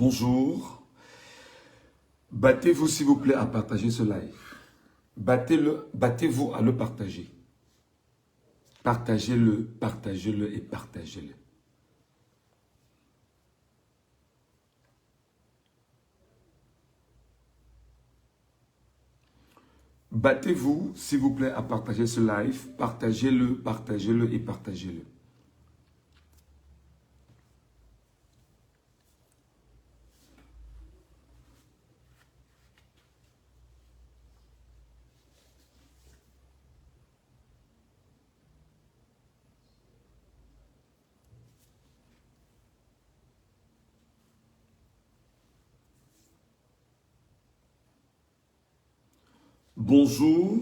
Bonjour. Battez-vous s'il vous plaît à partager ce live. Battez-vous à le partager. Partagez-le et partagez-le. Battez-vous s'il vous plaît à partager ce live. Partagez-le et partagez-le. Bonjour.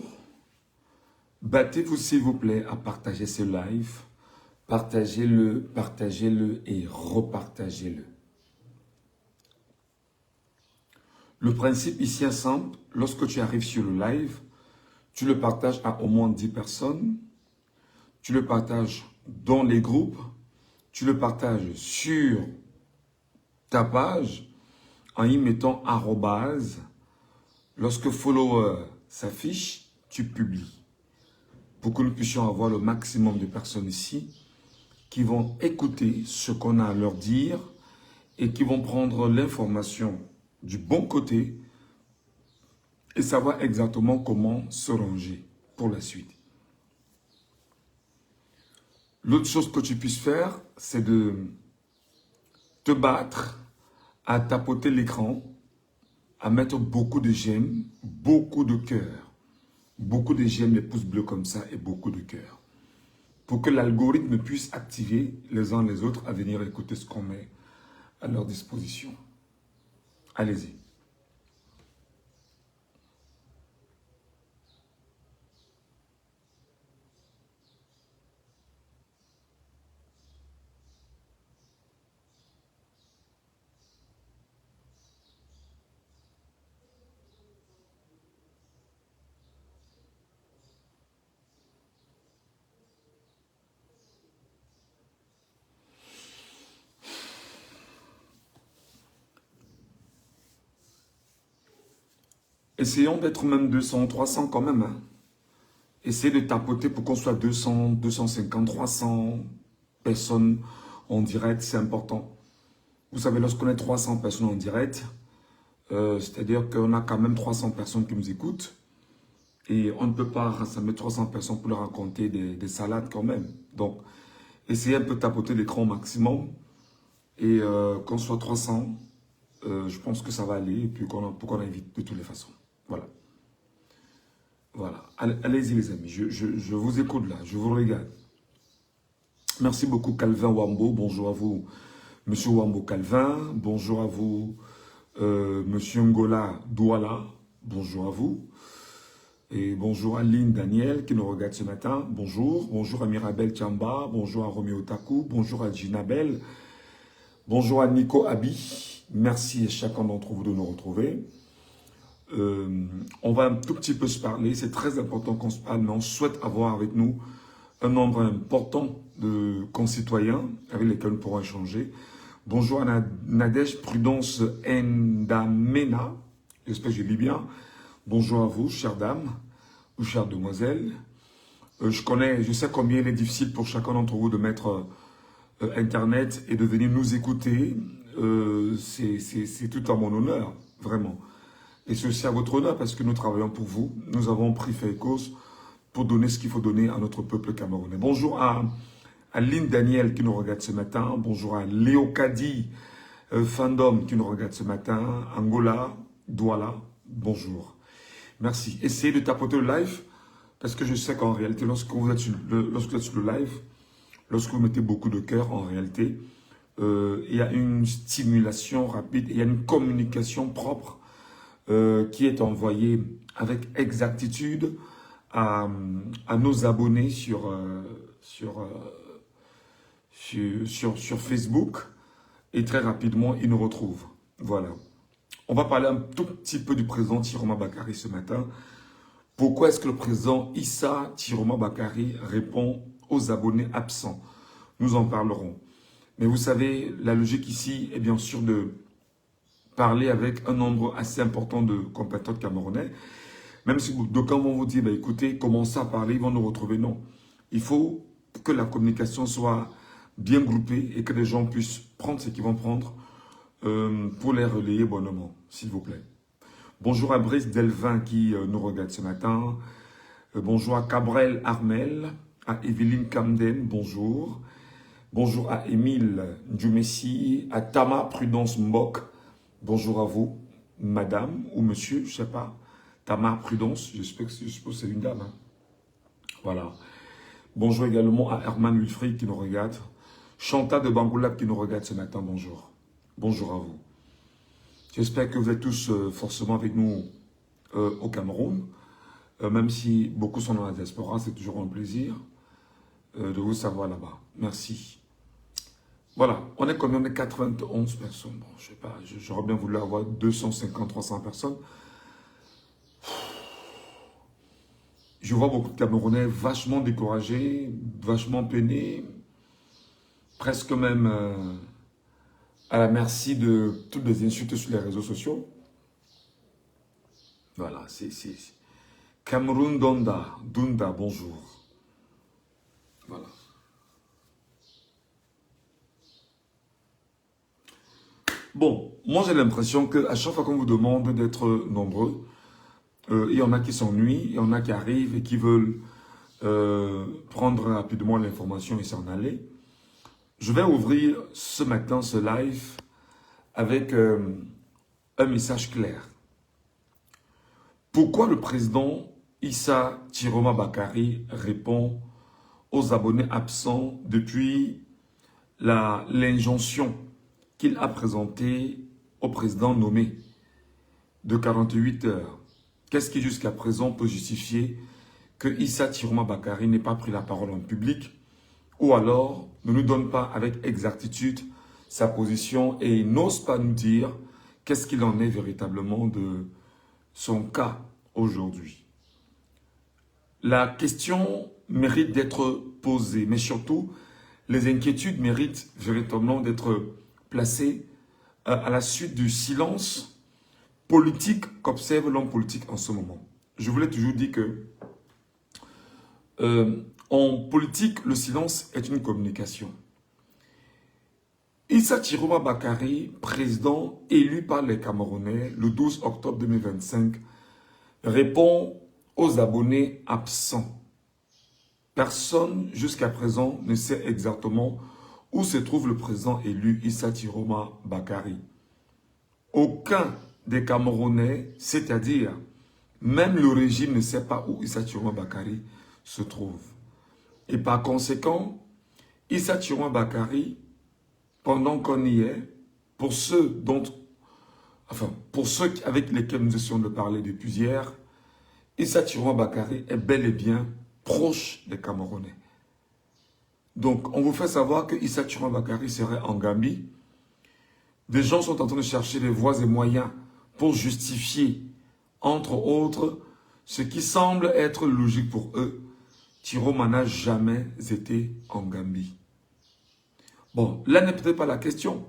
Battez-vous s'il vous plaît à partager ce live. Partagez-le et repartagez-le. Le principe ici est simple. Lorsque tu arrives sur le live, tu le partages à au moins 10 personnes. Tu le partages dans les groupes. Tu le partages sur ta page en y mettant arrobase. Lorsque follower s'affiche, tu publies. Pour que nous puissions avoir le maximum de personnes ici qui vont écouter ce qu'on a à leur dire et qui vont prendre l'information du bon côté et savoir exactement comment se ranger pour la suite. L'autre chose que tu puisses faire, c'est de te battre à tapoter l'écran, à mettre beaucoup de j'aime, beaucoup de cœur. Beaucoup de j'aime, les pouces bleus comme ça et beaucoup de cœur. Pour que l'algorithme puisse activer les uns les autres à venir écouter ce qu'on met à leur disposition. Allez-y. Essayons d'être même 200, 300 quand même. Hein. Essayez de tapoter pour qu'on soit 200, 250, 300 personnes en direct, c'est important. Vous savez, lorsqu'on est 300 personnes en direct, c'est-à-dire qu'on a quand même 300 personnes qui nous écoutent. Et on ne peut pas rassembler 300 personnes pour leur raconter des salades quand même. Donc, essayez un peu de tapoter l'écran au maximum. Et qu'on soit 300, je pense que ça va aller. Et puis pour qu'on évite de toutes les façons. Voilà. Voilà. Allez-y les amis, je vous écoute là, je vous regarde. Merci beaucoup Calvin Wambo, bonjour à vous. Monsieur Wambo Calvin, bonjour à vous. Monsieur Ngola Douala, bonjour à vous. Et bonjour à Lynn Daniel qui nous regarde ce matin, bonjour. Bonjour à Mirabel Chamba, bonjour à Romeo Taku, bonjour à Ginabel. Bonjour à Nico Abi, merci à chacun d'entre vous de nous retrouver. On va un tout petit peu se parler, c'est très important qu'on se parle, mais on souhaite avoir avec nous un nombre important de concitoyens avec lesquels nous pourrons échanger. Bonjour à Nadège Prudence Ndamena, j'espère que je lis bien. Bonjour à vous, chère dame ou chère demoiselle. Je sais combien il est difficile pour chacun d'entre vous de mettre Internet et de venir nous écouter. C'est tout à mon honneur, vraiment. Et c'est aussi à votre honneur parce que nous travaillons pour vous. Nous avons pris fait cause pour donner ce qu'il faut donner à notre peuple camerounais. Bonjour à Lynn Daniel qui nous regarde ce matin. Bonjour à Léo Kadi Fandom qui nous regarde ce matin. Angola, Douala, bonjour. Merci. Essayez de tapoter le live parce que je sais qu'en réalité, lorsque vous êtes sur le live, lorsque vous mettez beaucoup de cœur, en réalité, il y a une stimulation rapide, il y a une communication propre qui est envoyé avec exactitude à nos abonnés sur Facebook et très rapidement, ils nous retrouvent. Voilà. On va parler un tout petit peu du président Tiroma Bakary ce matin. Pourquoi est-ce que le président Issa Tiroma Bakary répond aux abonnés absents? Nous en parlerons. Mais vous savez, la logique ici est bien sûr de parler avec un nombre assez important de compatriotes camerounais. Même si d'aucuns vont vous dire, bah, écoutez, commencez à parler, ils vont nous retrouver. Non. Il faut que la communication soit bien groupée et que les gens puissent prendre ce qu'ils vont prendre pour les relayer bonnement, s'il vous plaît. Bonjour à Brice Delvin qui nous regarde ce matin. Bonjour à Cabrel Armel, à Evelyne Camden, bonjour. Bonjour à Émile Djoumessi, à Tama Prudence Mbok. Bonjour à vous, madame ou monsieur, je ne sais pas. Tama Prudence, je suppose que c'est une dame. Hein. Voilà. Bonjour également à Herman Wilfried qui nous regarde. Chanta de Bangoulab qui nous regarde ce matin, bonjour. Bonjour à vous. J'espère que vous êtes tous forcément avec nous au Cameroun. Même si beaucoup sont dans la diaspora, c'est toujours un plaisir de vous savoir là-bas. Merci. Voilà, on est combien? On est 91 personnes. Bon, je sais pas, j'aurais bien voulu avoir 250, 300 personnes. Je vois beaucoup de Camerounais vachement découragés, vachement peinés, presque même à la merci de toutes les insultes sur les réseaux sociaux. Voilà, c'est Cameroun Dunda, bonjour. Voilà. Bon, moi j'ai l'impression qu'à chaque fois qu'on vous demande d'être nombreux, il y en a qui s'ennuient, il y en a qui arrivent et qui veulent prendre rapidement l'information et s'en aller. Je vais ouvrir ce matin ce live avec un message clair. Pourquoi le président Issa Chiroma Bakary répond aux abonnés absents depuis l'injonction qu'il a présentée au président nommé de 48 heures? Qu'est-ce qui jusqu'à présent peut justifier que Issa Chiroma Bakary n'ait pas pris la parole en public ou alors ne nous donne pas avec exactitude sa position et n'ose pas nous dire qu'est-ce qu'il en est véritablement de son cas aujourd'hui? La question mérite d'être posée, mais surtout, les inquiétudes méritent véritablement d'être placées à la suite du silence politique qu'observe l'homme politique en ce moment. Je vous l'ai toujours dit que en politique, le silence est une communication. Issa Chiroma Bakary, président élu par les Camerounais le 12 octobre 2025, répond aux abonnés absents. Personne jusqu'à présent ne sait exactement où se trouve le président élu Issa Chiroma Bakary. Aucun des Camerounais, c'est-à-dire même le régime ne sait pas où Issa Chiroma Bakary se trouve. Et par conséquent, Issa Chiroma Bakary, pendant qu'on y est, pour ceux avec lesquels nous essayons de parler depuis hier, Issa Chiroma Bakary est bel et bien proche des Camerounais. Donc, on vous fait savoir que Issa Chiroma Bakary serait en Gambie. Des gens sont en train de chercher des voies et moyens pour justifier, entre autres, ce qui semble être logique pour eux. Chiroma n'a jamais été en Gambie. Bon, là n'est peut-être pas la question,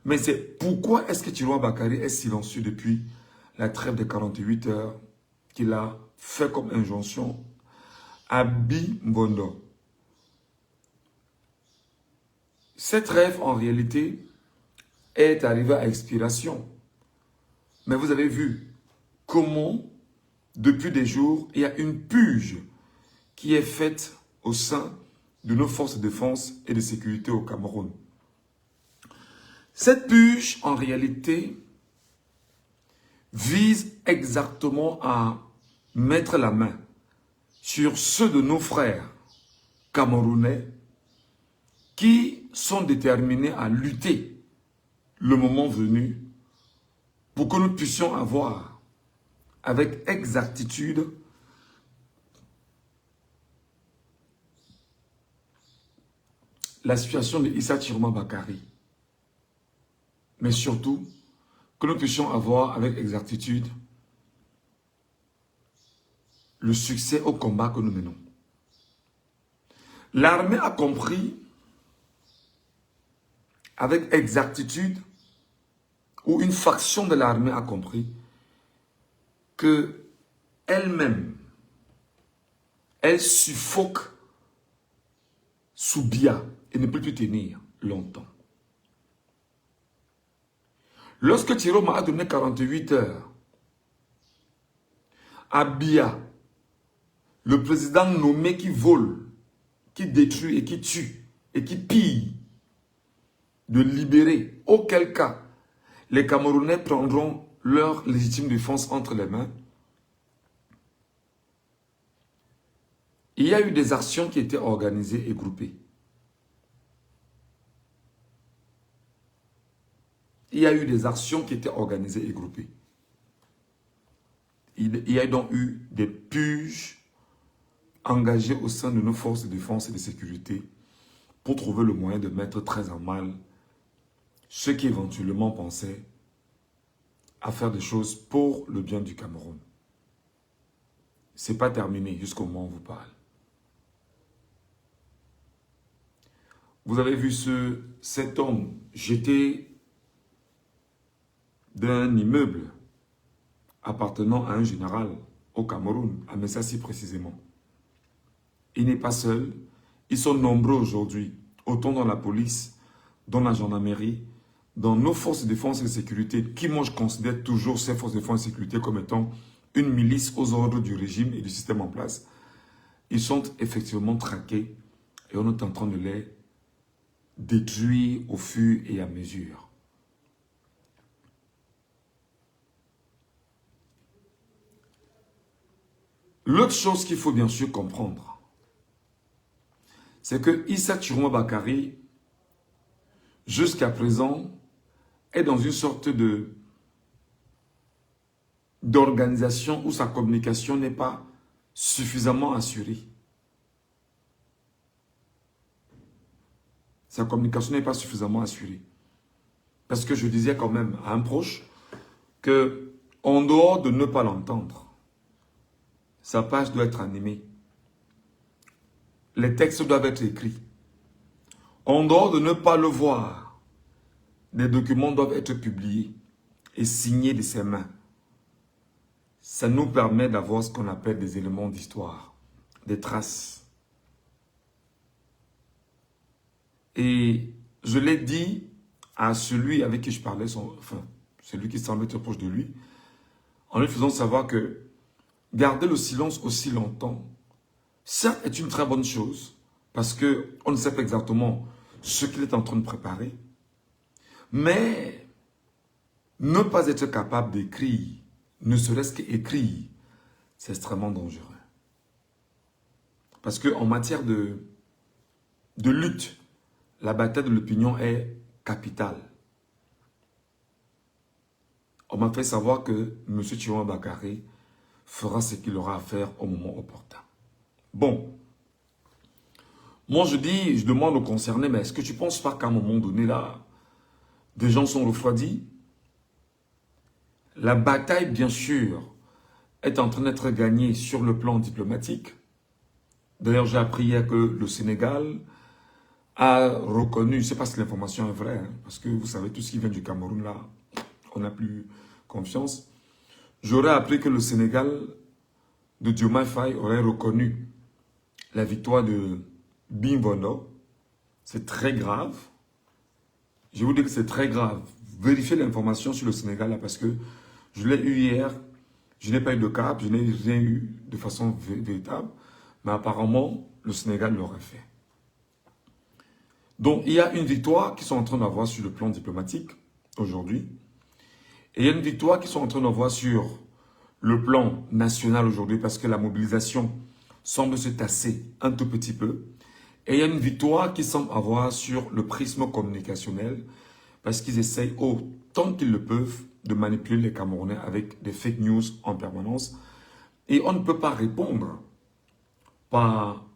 mais c'est pourquoi est-ce que Chiroma Bakary est silencieux depuis la trêve de 48 heures qu'il a fait comme injonction à Bi Mbondo. Cette trêve, en réalité, est arrivée à expiration. Mais vous avez vu comment, depuis des jours, il y a une purge qui est faite au sein de nos forces de défense et de sécurité au Cameroun. Cette purge, en réalité, vise exactement à mettre la main sur ceux de nos frères camerounais qui sont déterminés à lutter le moment venu pour que nous puissions avoir avec exactitude la situation de Issa Chiroma Bakary. Mais surtout, que nous puissions avoir avec exactitude le succès au combat que nous menons. L'armée a compris avec exactitude où une faction de l'armée a compris que elle-même, elle suffoque sous Biya et ne peut plus tenir longtemps. Lorsque Tiroma a donné 48 heures à Biya, le président nommé qui vole, qui détruit et qui tue et qui pille, de libérer, auquel cas les Camerounais prendront leur légitime défense entre les mains. Il y a eu des actions qui étaient organisées et groupées. Il y a eu des actions qui étaient organisées et groupées. Il y a donc eu des purges engagées au sein de nos forces de défense et de sécurité pour trouver le moyen de mettre très en mal ceux qui éventuellement pensaient à faire des choses pour le bien du Cameroun. Ce n'est pas terminé jusqu'au moment où on vous parle. Vous avez vu cet homme jeté d'un immeuble appartenant à un général au Cameroun, à Messassi précisément. Il n'est pas seul, ils sont nombreux aujourd'hui, autant dans la police, dans la gendarmerie, dans nos forces de défense et de sécurité, qui moi je considère toujours ces forces de défense et de sécurité comme étant une milice aux ordres du régime et du système en place. Ils sont effectivement traqués et on est en train de les détruire au fur et à mesure. L'autre chose qu'il faut bien sûr comprendre, c'est que Issa Chiroma Bakary, jusqu'à présent, est dans une sorte d'organisation où sa communication n'est pas suffisamment assurée. Sa communication n'est pas suffisamment assurée. Parce que je disais quand même à un proche que, en dehors de ne pas l'entendre, sa page doit être animée. Les textes doivent être écrits. En dehors de ne pas le voir, des documents doivent être publiés et signés de ses mains. Ça nous permet d'avoir ce qu'on appelle des éléments d'histoire, des traces. Et je l'ai dit à celui avec qui je parlais, celui qui semblait être proche de lui, en lui faisant savoir que garder le silence aussi longtemps, certes est une très bonne chose, parce qu'on ne sait pas exactement ce qu'il est en train de préparer, mais ne pas être capable d'écrire, ne serait-ce qu'écrire, c'est extrêmement dangereux. Parce qu'en matière de lutte, la bataille de l'opinion est capitale. On m'a fait savoir que M. Chiroma Bakary fera ce qu'il aura à faire au moment opportun. Bon, moi je demande aux concernés, mais est-ce que tu ne penses pas qu'à un moment donné là, des gens sont refroidis? La bataille, bien sûr, est en train d'être gagnée sur le plan diplomatique. D'ailleurs, j'ai appris hier que le Sénégal a reconnu, je ne sais pas si l'information est vraie, hein, parce que vous savez, tout ce qui vient du Cameroun là, on n'a plus confiance. J'aurais appris que le Sénégal de Diomaye Faye aurait reconnu la victoire de Bimbono. C'est très grave. Je vous dis que c'est très grave. Vérifiez l'information sur le Sénégal là, parce que je l'ai eu hier. Je n'ai pas eu de cap, je n'ai rien eu de façon véritable. Mais apparemment, le Sénégal l'aurait fait. Donc, il y a une victoire qu'ils sont en train d'avoir sur le plan diplomatique aujourd'hui. Et il y a une victoire qu'ils sont en train d'avoir sur le plan national aujourd'hui parce que la mobilisation semble se tasser un tout petit peu. Et il y a une victoire qu'ils semblent avoir sur le prisme communicationnel parce qu'ils essayent autant qu'ils le peuvent de manipuler les Camerounais avec des fake news en permanence. Et on ne peut pas répondre par...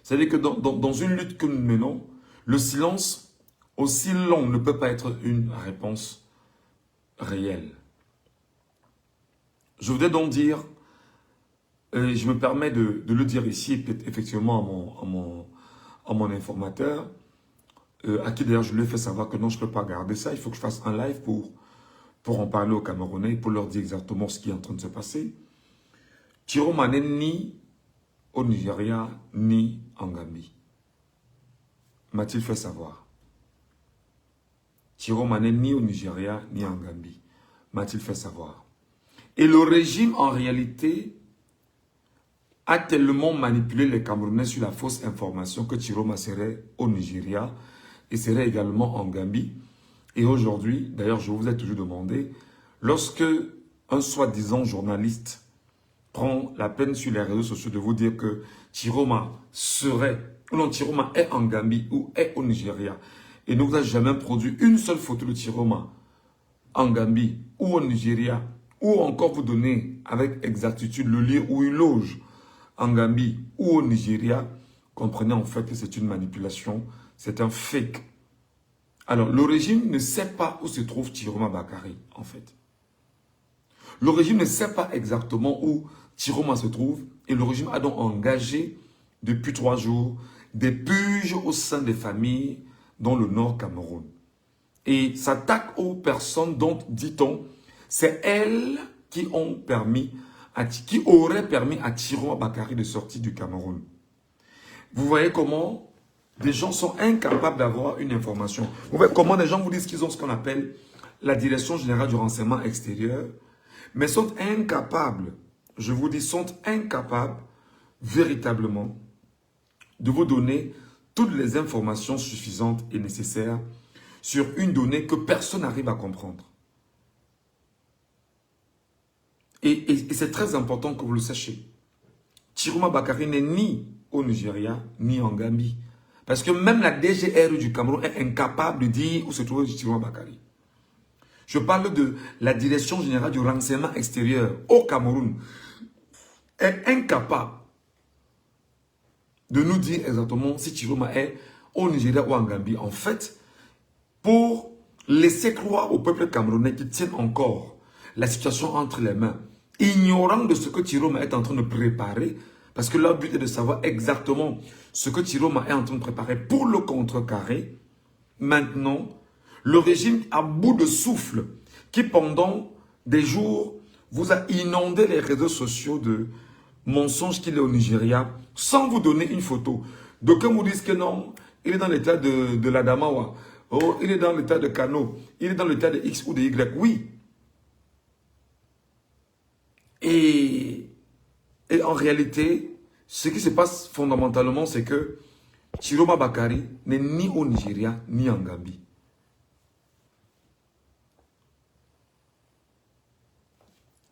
c'est-à-dire que dans une lutte que nous menons, le silence aussi long ne peut pas être une réponse réelle. Je voudrais donc dire, et je me permets de le dire ici, peut-être effectivement à mon informateur, à qui d'ailleurs je lui ai fait savoir que non, je ne peux pas garder ça. Il faut que je fasse un live pour en parler aux Camerounais, pour leur dire exactement ce qui est en train de se passer. Chiroma n'est ni au Nigeria, ni en Gambie. M'a-t-il fait savoir? Chiroma n'est ni au Nigeria, ni en Gambie. M'a-t-il fait savoir? Et le régime, en réalité, a tellement manipulé les Camerounais sur la fausse information que Chiroma serait au Nigeria et serait également en Gambie. Et aujourd'hui, d'ailleurs, je vous ai toujours demandé, lorsque un soi-disant journaliste prend la peine sur les réseaux sociaux de vous dire que Chiroma Chiroma est en Gambie ou est au Nigeria et ne vous a jamais produit une seule photo de Chiroma en Gambie ou au Nigeria, ou encore vous donner avec exactitude le lieu où il loge en Gambie ou au Nigeria, comprenez en fait que c'est une manipulation, c'est un fake. Alors, le régime ne sait pas où se trouve Chiroma Bakary, en fait. Le régime ne sait pas exactement où Chiroma se trouve et le régime a donc engagé depuis 3 jours des purges au sein des familles dans le Nord Cameroun. Et s'attaque aux personnes dont, dit-on, c'est elles qui auraient permis à Chiroma Bakary de sortir du Cameroun. Vous voyez comment des gens sont incapables d'avoir une information. Vous voyez comment des gens vous disent qu'ils ont ce qu'on appelle la Direction Générale du Renseignement Extérieur, mais sont incapables, je vous dis, sont incapables véritablement de vous donner toutes les informations suffisantes et nécessaires sur une donnée que personne n'arrive à comprendre. Et c'est très important que vous le sachiez. Chiroma Bakary n'est ni au Nigeria, ni en Gambie. Parce que même la DGR du Cameroun est incapable de dire où se trouve Chiroma Bakary. Je parle de la Direction Générale du Renseignement Extérieur au Cameroun. Est incapable de nous dire exactement si Chiroma est au Nigeria ou en Gambie. En fait, pour laisser croire au peuple camerounais qui tiennent encore la situation entre les mains, ignorant de ce que Chiroma est en train de préparer, parce que leur but est de savoir exactement ce que Chiroma est en train de préparer pour le contrecarrer. Maintenant, le régime à bout de souffle, qui pendant des jours vous a inondé les réseaux sociaux de mensonges qu'il est au Nigeria, sans vous donner une photo. D'aucuns vous disent que non, il est dans l'état de l'Adamawa, oh, il est dans l'état de Kano, il est dans l'état de X ou de Y. Oui. Et en réalité, ce qui se passe fondamentalement, c'est que Chiroma Bakary n'est ni au Nigeria, ni en Gambie.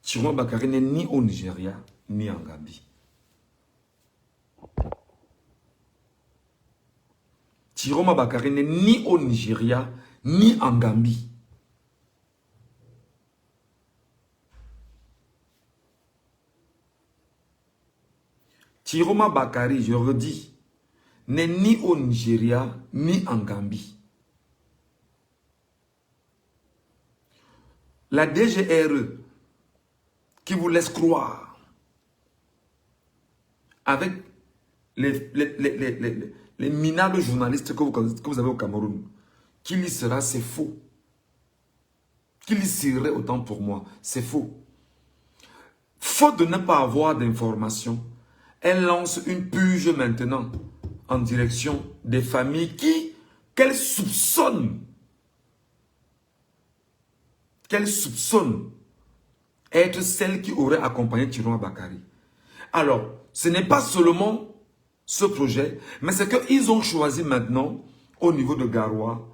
Chiroma Bakary n'est ni au Nigeria, ni en Gambie. Chiroma Bakary n'est ni au Nigeria, ni en Gambie. Chiroma Bakary, je redis, n'est ni au Nigeria, ni en Gambie. La DGRE, qui vous laisse croire, avec les minables journalistes que vous avez au Cameroun, qu'il y sera, c'est faux. Qu'il y serait autant pour moi, c'est faux. Faute de ne pas avoir d'informations, elle lance une purge maintenant en direction des familles qu'elle soupçonne être celles qui auraient accompagné Chiroma Bakary. Alors, ce n'est pas seulement ce projet, mais c'est qu'ils ont choisi maintenant, au niveau de Garoua,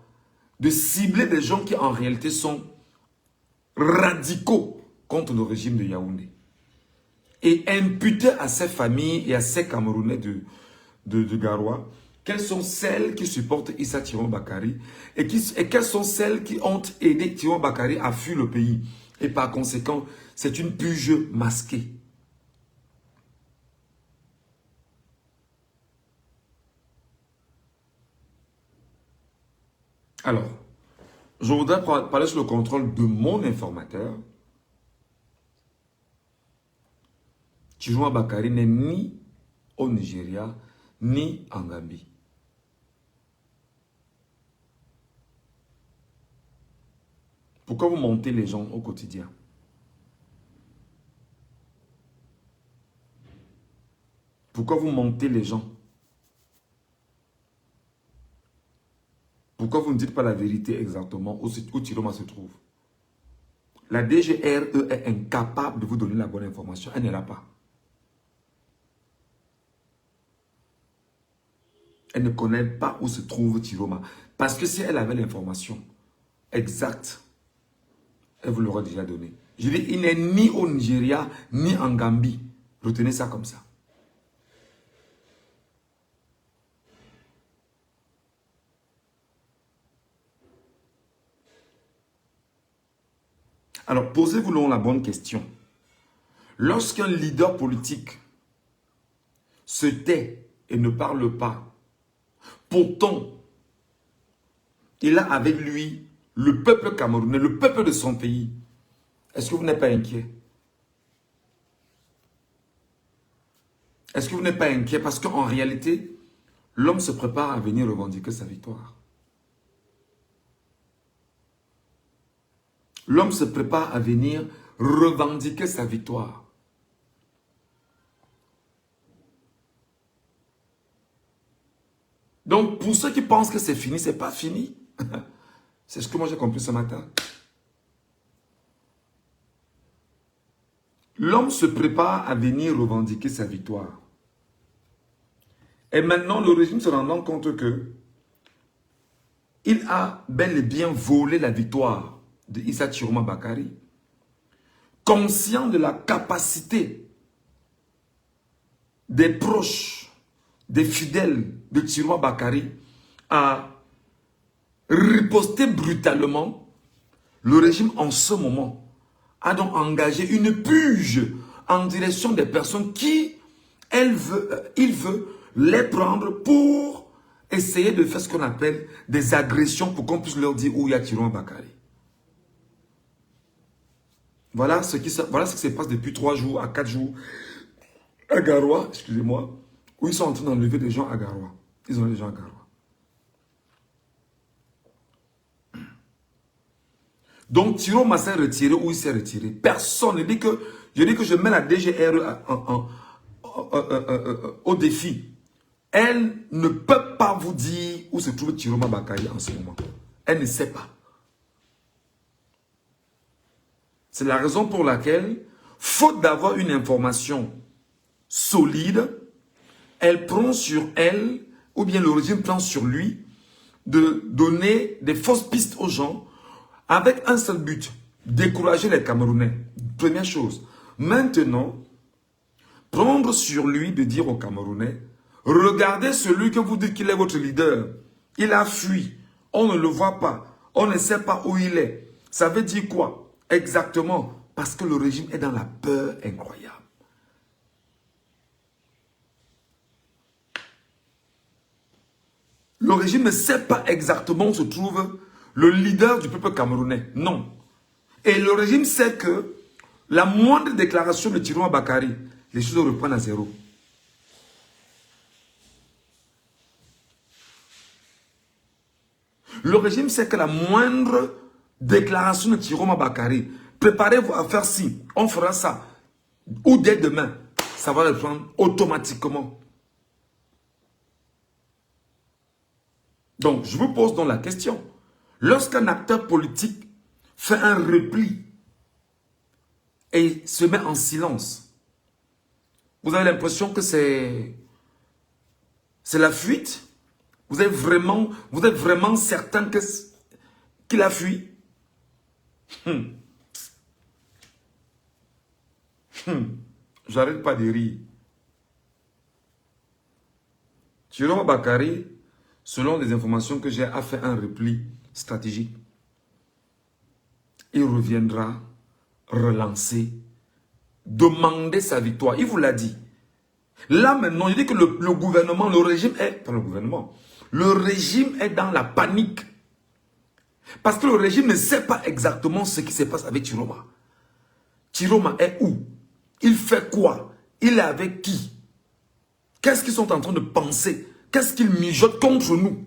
de cibler des gens qui en réalité sont radicaux contre le régime de Yaoundé. Et imputer à ces familles et à ces Camerounais de Garoua quelles sont celles qui supportent Issa Chiroma Bakary et quelles sont celles qui ont aidé Chiroma Bakary à fuir le pays. Et par conséquent, c'est une purge masquée. Alors, je voudrais parler sur le contrôle de mon informateur. Chiroma Bakary n'est ni au Nigeria, ni en Gambie. Pourquoi vous mentez les gens au quotidien? Pourquoi vous mentez les gens? Pourquoi vous ne dites pas la vérité exactement où Tiroma se trouve? La DGRE est incapable de vous donner la bonne information. Elle ne l'a pas. Elle ne connaît pas où se trouve Tiroma. Parce que si elle avait l'information exacte, elle vous l'aurait déjà donnée. Je dis, il n'est ni au Nigeria, ni en Gambie. Retenez ça comme ça. Alors, posez-vous la bonne question. Lorsqu'un leader politique se tait et ne parle pas, pourtant, il a avec lui le peuple camerounais, le peuple de son pays. Est-ce que vous n'êtes pas inquiet? Est-ce que vous n'êtes pas inquiet? Parce qu'en réalité, l'homme se prépare à venir revendiquer sa victoire. L'homme se prépare à venir revendiquer sa victoire. Donc, pour ceux qui pensent que c'est fini, c'est pas fini. C'est ce que moi j'ai compris ce matin. L'homme se prépare à venir revendiquer sa victoire. Et maintenant, le régime se rendant compte que il a bel et bien volé la victoire de Issa Chiroma Bakary, conscient de la capacité des proches, des fidèles de Chiroma Bakary à riposter brutalement, le régime en ce moment a donc engagé une purge en direction des personnes qui, il veut les prendre pour essayer de faire ce qu'on appelle des agressions pour qu'on puisse leur dire où il y a Chiroma Bakary. Voilà ce qui se passe depuis 3 jours à 4 jours à Garoua, excusez-moi, où ils sont en train d'enlever des gens à Garoua. Ils ont des gens à Garoua. Donc, Chiroma s'est retiré ou il s'est retiré. Personne ne dit que... Je dis que je mets la DGRE au défi. Elle ne peut pas vous dire où se trouve Chiroma Bakary en ce moment. Elle ne sait pas. C'est la raison pour laquelle, faute d'avoir une information solide, elle prend sur elle, ou bien le régime prend sur lui, de donner des fausses pistes aux gens, avec un seul but, décourager les Camerounais. Première chose. Maintenant, prendre sur lui de dire aux Camerounais, regardez celui que vous dites qu'il est votre leader. Il a fui. On ne le voit pas. On ne sait pas où il est. Ça veut dire quoi? Exactement. Parce que le régime est dans la peur incroyable. Le régime ne sait pas exactement où se trouve le leader du peuple camerounais. Non. Et le régime sait que la moindre déclaration de Chiroma Bakary, les choses reprennent à zéro. Le régime sait que la moindre déclaration de Chiroma Bakary, préparez-vous à faire ci, on fera ça, ou dès demain, ça va reprendre automatiquement. Donc, je vous pose donc la question. Lorsqu'un acteur politique fait un repli et se met en silence, vous avez l'impression que c'est la fuite? Vous êtes vraiment certain qu'il a fui? J'arrête pas de rire. Chiroma Bakary, selon les informations que j'ai, a fait un repli stratégique. Il reviendra relancer, demander sa victoire. Il vous l'a dit. Là maintenant, il dit que le gouvernement, le régime est... Pas le gouvernement. Le régime est dans la panique. Parce que le régime ne sait pas exactement ce qui se passe avec Chiroma. Chiroma est où? Il fait quoi? Il est avec qui? Qu'est-ce qu'ils sont en train de penser? Qu'est-ce qu'ils mijotent contre nous?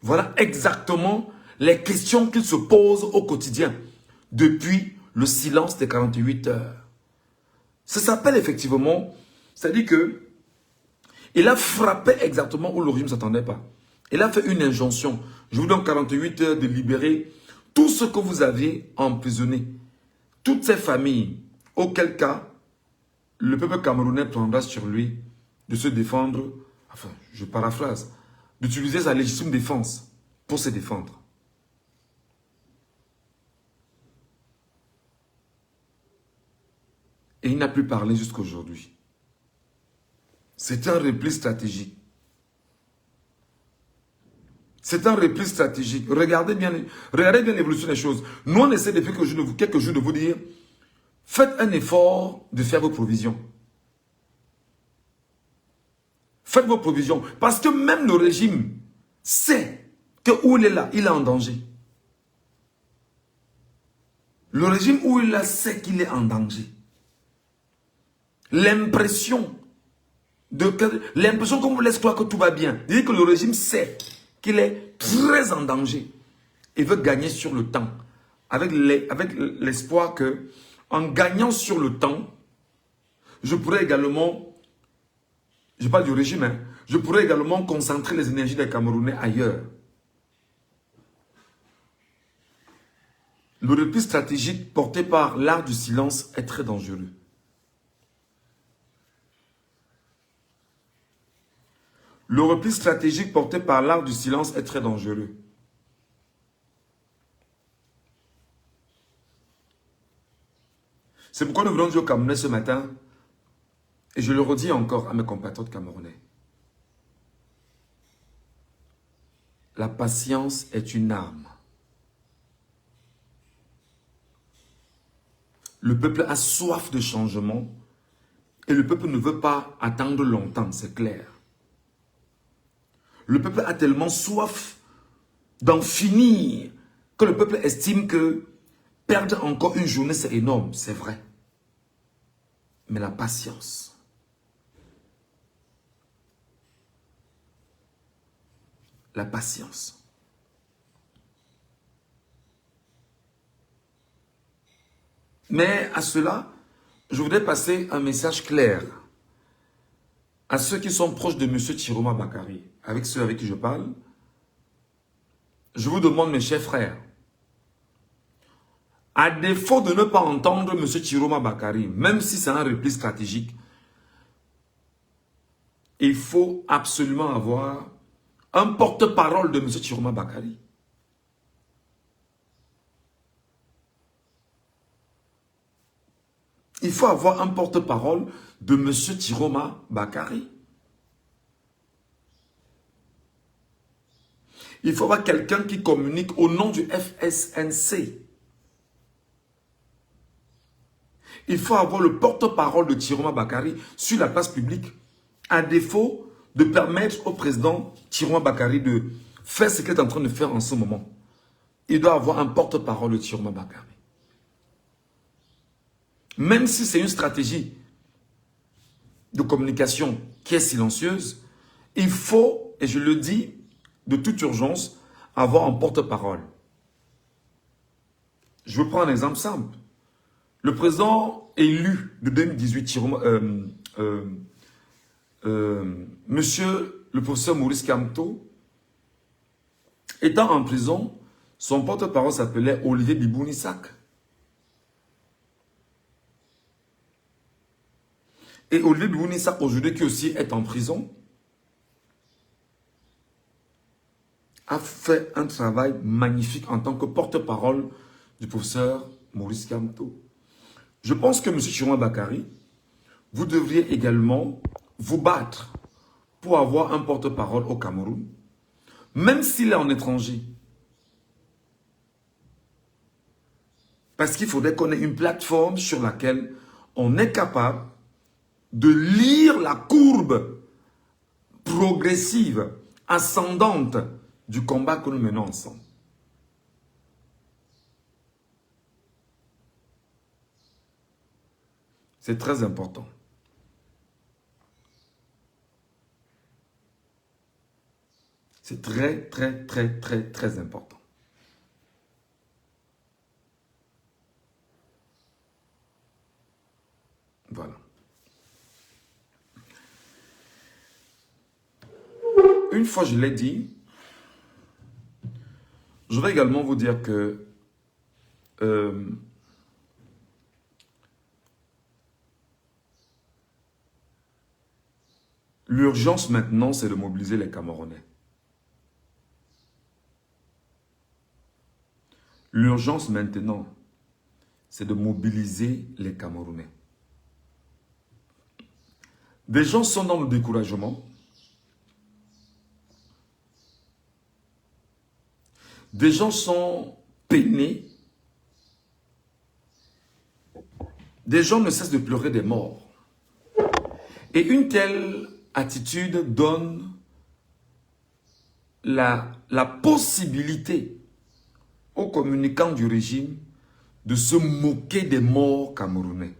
Voilà exactement les questions qu'il se pose au quotidien depuis le silence des 48 heures. Ça s'appelle effectivement, c'est-à-dire que il a frappé exactement où le régime ne s'attendait pas. Il a fait une injonction. Je vous donne 48 heures de libérer tout ce que vous avez emprisonné. Toutes ces familles, auquel cas, le peuple camerounais prendra sur lui de se défendre, enfin, je paraphrase, d'utiliser sa légitime défense pour se défendre. Et il n'a plus parlé jusqu'à aujourd'hui. C'est un repli stratégique. C'est un repli stratégique. Regardez bien l'évolution des choses. Nous, on essaie depuis quelques jours de vous dire, faites un effort de faire vos provisions. Faites vos provisions. Parce que même le régime sait que où il est là, il est en danger. Le régime où il est là sait qu'il est en danger. L'impression qu'on vous laisse croire que tout va bien. Dire que le régime sait qu'il est très en danger et veut gagner sur le temps. Avec l'espoir que, en gagnant sur le temps, je pourrais également, je parle du régime, hein, je pourrais également concentrer les énergies des Camerounais ailleurs. Le repli stratégique porté par l'art du silence est très dangereux. Le repli stratégique porté par l'art du silence est très dangereux. C'est pourquoi nous voulons dire aux Camerounais ce matin, et je le redis encore à mes compatriotes camerounais, la patience est une arme. Le peuple a soif de changement et le peuple ne veut pas attendre longtemps, c'est clair. Le peuple a tellement soif d'en finir que le peuple estime que perdre encore une journée, c'est énorme, c'est vrai. Mais la patience. La patience. Mais à cela, je voudrais passer un message clair à ceux qui sont proches de M. Chiroma Bakary, avec ceux avec qui je parle. Je vous demande, mes chers frères, à défaut de ne pas entendre M. Chiroma Bakary, même si c'est un repli stratégique, il faut absolument avoir un porte-parole de M. Chiroma Bakary. Il faut avoir un porte-parole de M. Chiroma Bakary. Il faut avoir quelqu'un qui communique au nom du FSNC. Il faut avoir le porte-parole de Chiroma Bakary sur la place publique, à défaut de permettre au président Chiroma Bakary de faire ce qu'il est en train de faire en ce moment. Il doit avoir un porte-parole de Chiroma Bakary. Même si c'est une stratégie de communication qui est silencieuse, il faut, et je le dis de toute urgence, avoir un porte-parole. Je vais prendre un exemple simple. Le président élu de 2018, monsieur le professeur Maurice Kamto, étant en prison, son porte-parole s'appelait Olivier Bibounissak. Et Olivier Bibounissak, aujourd'hui, qui aussi est en prison, a fait un travail magnifique en tant que porte-parole du professeur Maurice Kamto. Je pense que M. Chiroma Bakary, vous devriez également vous battre pour avoir un porte-parole au Cameroun, même s'il est en étranger. Parce qu'il faudrait qu'on ait une plateforme sur laquelle on est capable de lire la courbe progressive, ascendante du combat que nous menons ensemble. C'est très important. C'est très, très, très, très, très important. une fois je l'ai dit, je vais également vous dire que l'urgence maintenant, c'est de mobiliser les Camerounais. L'urgence maintenant, c'est de mobiliser les Camerounais. Des gens sont dans le découragement. Des gens sont peinés. Des gens ne cessent de pleurer des morts. Et une telle attitude donne la possibilité aux communicants du régime de se moquer des morts camerounais,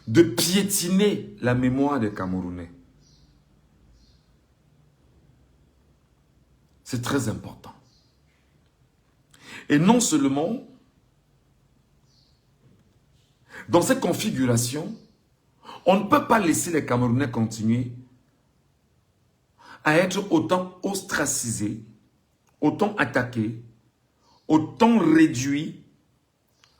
de piétiner la mémoire des Camerounais. C'est très important. Et non seulement, dans cette configuration, on ne peut pas laisser les Camerounais continuer à être autant ostracisés, autant attaqués, autant réduits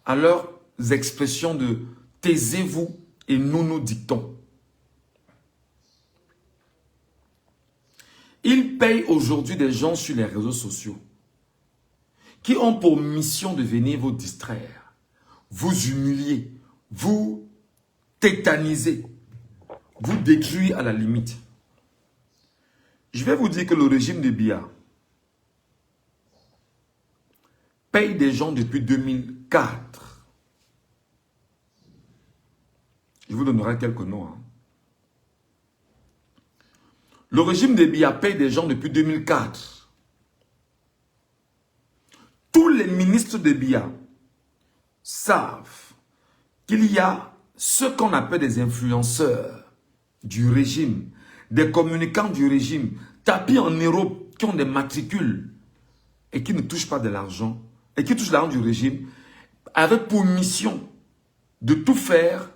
à leurs expressions de « taisez-vous et nous nous dictons ». Ils payent aujourd'hui des gens sur les réseaux sociaux qui ont pour mission de venir vous distraire, vous humilier, vous tétaniser, vous détruire à la limite. Je vais vous dire que le régime de Biya paye des gens depuis 2004. Je vous donnerai quelques noms. Le régime de Biya paye des gens depuis 2004. Tous les ministres de Biya savent qu'il y a ce qu'on appelle des influenceurs du régime, des communicants du régime, tapis en Europe, qui ont des matricules et qui ne touchent pas de l'argent, et qui touchent l'argent du régime, avec pour mission de tout faire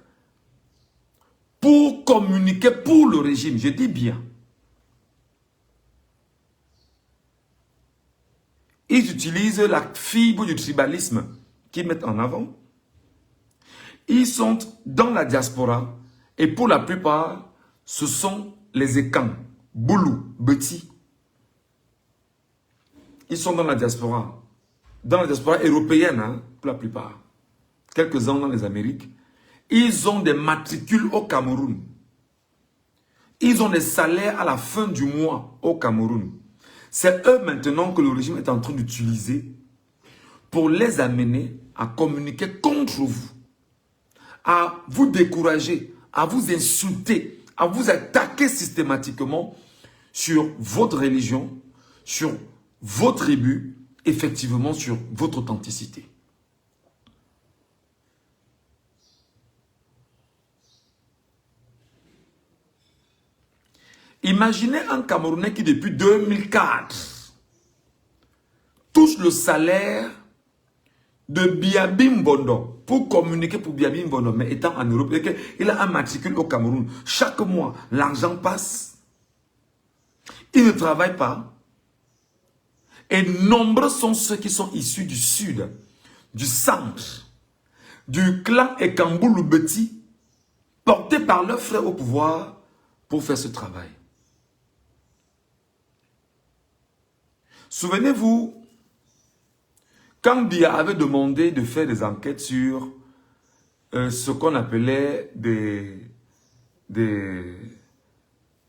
pour communiquer pour le régime. Je dis bien. Ils utilisent la fibre du tribalisme qu'ils mettent en avant. Ils sont dans la diaspora et pour la plupart, ce sont les Ekans, Boulou, Beti. Ils sont dans la diaspora européenne, hein, pour la plupart. Quelques-uns dans les Amériques. Ils ont des matricules au Cameroun. Ils ont des salaires à la fin du mois au Cameroun. C'est eux maintenant que le régime est en train d'utiliser pour les amener à communiquer contre vous, à vous décourager, à vous insulter, à vous attaquer systématiquement sur votre religion, sur vos tribus, effectivement sur votre authenticité. Imaginez un Camerounais qui depuis 2004 touche le salaire de Biabim Bondo pour communiquer pour Biabim Bondo, mais étant en Europe, il a un matricule au Cameroun. Chaque mois, l'argent passe. Il ne travaille pas. Et nombreux sont ceux qui sont issus du sud, du centre, du clan Ekamboulou Beti, portés par leurs frères au pouvoir pour faire ce travail. Souvenez-vous, quand Biya avait demandé de faire des enquêtes sur ce qu'on appelait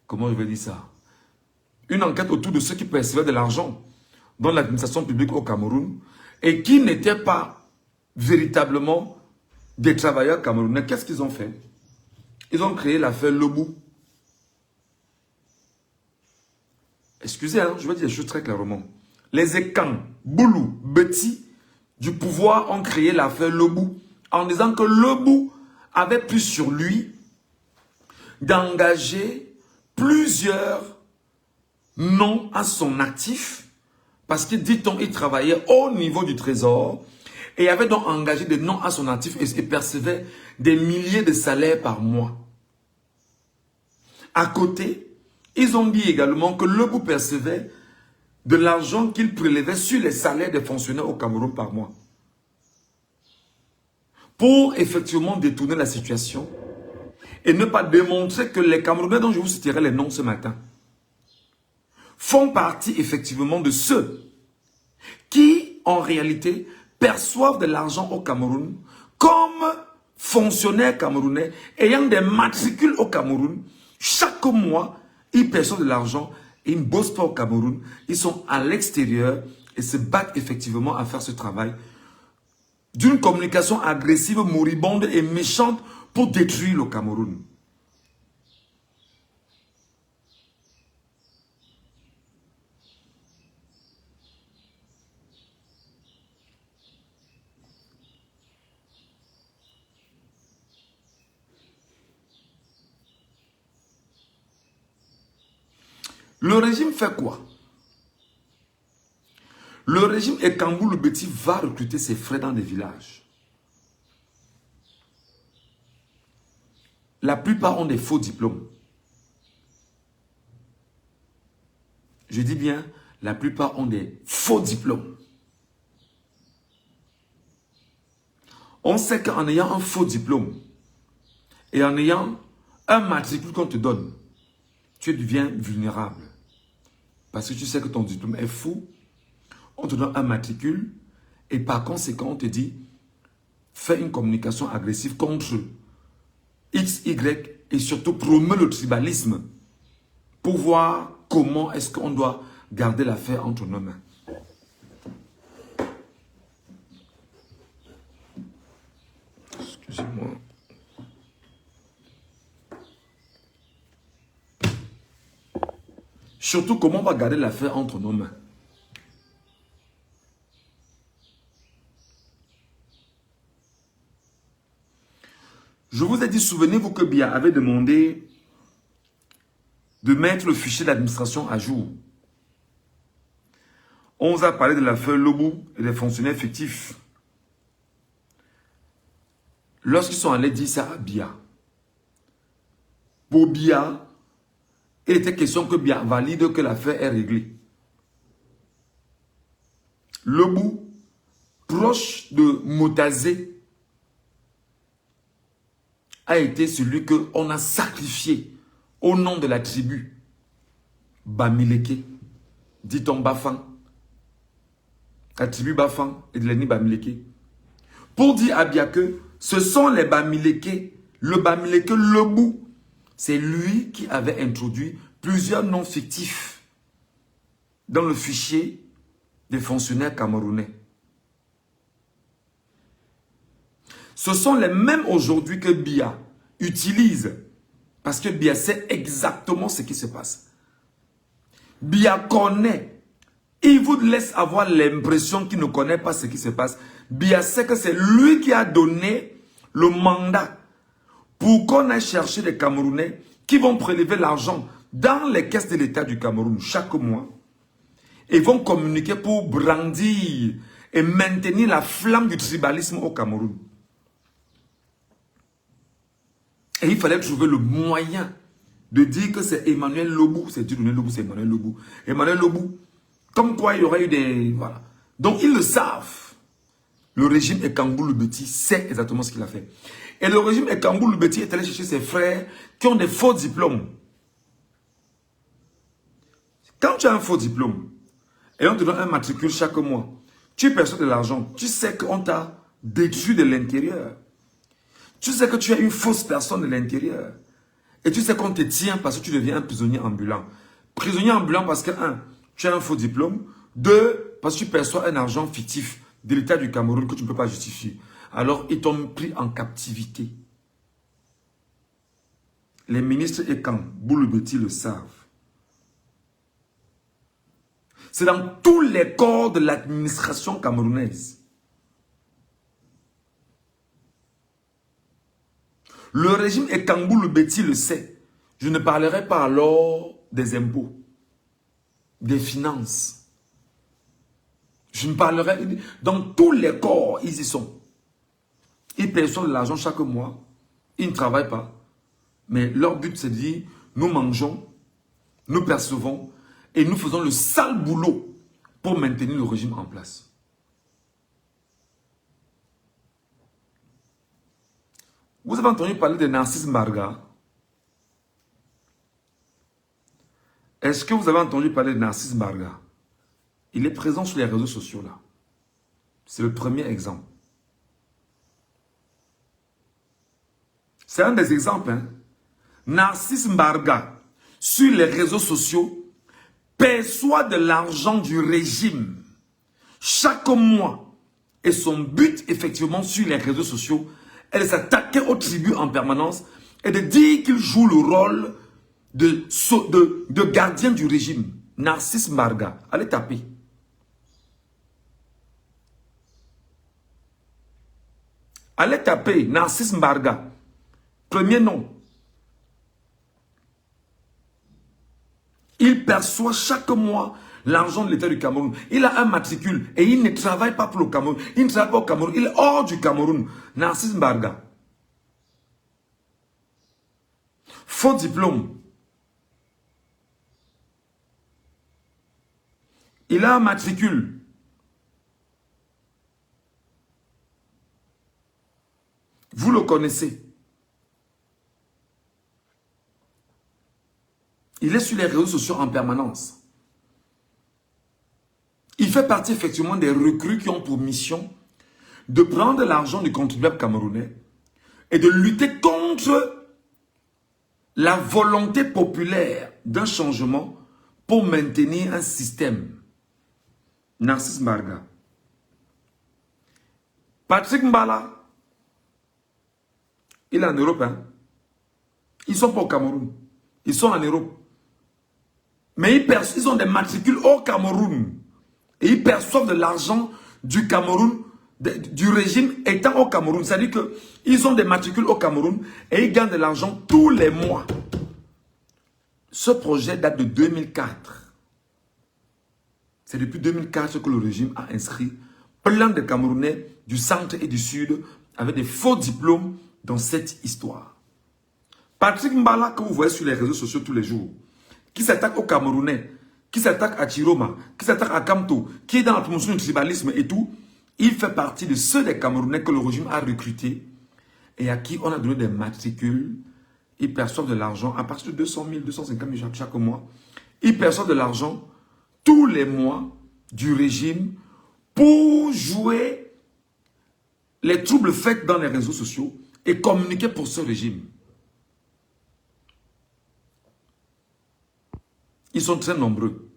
comment je vais dire ça? Une enquête autour de ceux qui percevaient de l'argent dans l'administration publique au Cameroun et qui n'étaient pas véritablement des travailleurs camerounais. Qu'est-ce qu'ils ont fait? Ils ont créé l'affaire Lobou. Excusez, hein, je vais dire des choses très clairement. Les Ekans, Boulou, Beti du pouvoir ont créé l'affaire Lobou en disant que Lobou avait pu sur lui d'engager plusieurs noms à son actif parce que, dit-on, il travaillait au niveau du trésor et avait donc engagé des noms à son actif et percevait des milliers de salaires par mois. À côté, Ils ont dit également que Lebou percevait de l'argent qu'il prélevait sur les salaires des fonctionnaires au Cameroun par mois. Pour effectivement détourner la situation et ne pas démontrer que les Camerounais dont je vous citerai les noms ce matin font partie effectivement de ceux qui, en réalité, perçoivent de l'argent au Cameroun comme fonctionnaires camerounais ayant des matricules au Cameroun. Chaque mois, ils perçoivent de l'argent et ils ne bossent pas au Cameroun. Ils sont à l'extérieur et se battent effectivement à faire ce travail d'une communication agressive, moribonde et méchante pour détruire le Cameroun. Le régime fait quoi? Le régime Ekambou le Petit va recruter ses frères dans des villages. La plupart ont des faux diplômes. Je dis bien, la plupart ont des faux diplômes. On sait qu'en ayant un faux diplôme et en ayant un matricule qu'on te donne, tu deviens vulnérable. Parce que tu sais que ton diplôme est faux, on te donne un matricule et par conséquent, on te dit, fais une communication agressive contre X, Y et surtout promeut le tribalisme pour voir comment est-ce qu'on doit garder l'affaire entre nos mains. Excusez-moi. Surtout comment on va garder l'affaire entre nos mains. Je vous ai dit, souvenez-vous que Biya avait demandé de mettre le fichier d'administration à jour. On vous a parlé de l'affaire Lebou et des fonctionnaires fictifs. Lorsqu'ils sont allés dire ça à Biya, pour Biya, il était question que Biya valide que l'affaire est réglée. Lebou, proche de Motazé, a été celui qu'on a sacrifié au nom de la tribu Bamileke, dit-on Bafang, la tribu Bafang et de l'ennemi Bamileke, pour dire à Biya que ce sont les Bamileke, le Bamileke Lebou, c'est lui qui avait introduit plusieurs noms fictifs dans le fichier des fonctionnaires camerounais. Ce sont les mêmes aujourd'hui que Biya utilise parce que Biya sait exactement ce qui se passe. Biya connaît. Il vous laisse avoir l'impression qu'il ne connaît pas ce qui se passe. Biya sait que c'est lui qui a donné le mandat pour qu'on aille chercher les Camerounais qui vont prélever l'argent dans les caisses de l'État du Cameroun chaque mois et vont communiquer pour brandir et maintenir la flamme du tribalisme au Cameroun. Et il fallait trouver le moyen de dire que c'est Emmanuel Lebou. C'est Dieudonné Lebou, c'est Emmanuel Lebou. Emmanuel Lebou, comme quoi il y aurait eu des... Voilà. Donc ils le savent. Le régime Ekambou le Petit sait exactement ce qu'il a fait. Et le régime Ekambou le Petit est allé chercher ses frères qui ont des faux diplômes. Quand tu as un faux diplôme et on te donne un matricule chaque mois, tu perçois de l'argent, tu sais qu'on t'a détruit de l'intérieur. Tu sais que tu es une fausse personne de l'intérieur. Et tu sais qu'on te tient parce que tu deviens un prisonnier ambulant. Prisonnier ambulant parce que, un, tu as un faux diplôme. Deux, parce que tu perçois un argent fictif de l'État du Cameroun que tu ne peux pas justifier. Alors, ils t'ont pris en captivité. Les ministres Ekambou le Petit le savent. C'est dans tous les corps de l'administration camerounaise. Le régime Ekambou le Petit le sait. Je ne parlerai pas alors des impôts, des finances. Je ne parlerai... Dans tous les corps, ils y sont. Ils perçoivent de l'argent chaque mois. Ils ne travaillent pas. Mais leur but, c'est de dire, nous mangeons, nous percevons et nous faisons le sale boulot pour maintenir le régime en place. Vous avez entendu parler de Narcisse Mbarga? Est-ce que vous avez entendu parler de Narcisse Mbarga? Il est présent sur les réseaux sociaux là. C'est le premier exemple. C'est un des exemples. Hein? Narcisse Mbarga, sur les réseaux sociaux, perçoit de l'argent du régime chaque mois. Et son but, effectivement, sur les réseaux sociaux, est de s'attaquer aux tribus en permanence et de dire qu'il joue le rôle de gardien du régime. Narcisse Mbarga, allez taper. Allez taper Narcisse Mbarga. Premier nom. Il perçoit chaque mois l'argent de l'État du Cameroun. Il a un matricule et il ne travaille pas pour le Cameroun. Il ne travaille pas au Cameroun. Il est hors du Cameroun. Narcisse Mbarga. Faux diplôme. Il a un matricule. Vous le connaissez. Il est sur les réseaux sociaux en permanence. Il fait partie effectivement des recrues qui ont pour mission de prendre l'argent du contribuable camerounais et de lutter contre la volonté populaire d'un changement pour maintenir un système. Narcisse Mbarga. Patrick Mbala, il est en Europe. Hein? Ils ne sont pas au Cameroun. Ils sont en Europe. Mais ils ont des matricules au Cameroun. Et ils perçoivent de l'argent du Cameroun, du régime étant au Cameroun. C'est-à-dire qu'ils ont des matricules au Cameroun et ils gagnent de l'argent tous les mois. Ce projet date de 2004. C'est depuis 2004 que le régime a inscrit plein de Camerounais du centre et du sud avec des faux diplômes dans cette histoire. Patrick Mbala, que vous voyez sur les réseaux sociaux tous les jours, qui s'attaque aux Camerounais, qui s'attaque à Chiroma, qui s'attaque à Kamto, qui est dans la promotion du tribalisme et tout, il fait partie de ceux des Camerounais que le régime a recrutés et à qui on a donné des matricules. Ils perçoivent de l'argent à partir de 200 000, 250 000 chaque mois. Ils perçoivent de l'argent tous les mois du régime pour jouer les troubles faits dans les réseaux sociaux et communiquer pour ce régime. Ils sont très nombreux.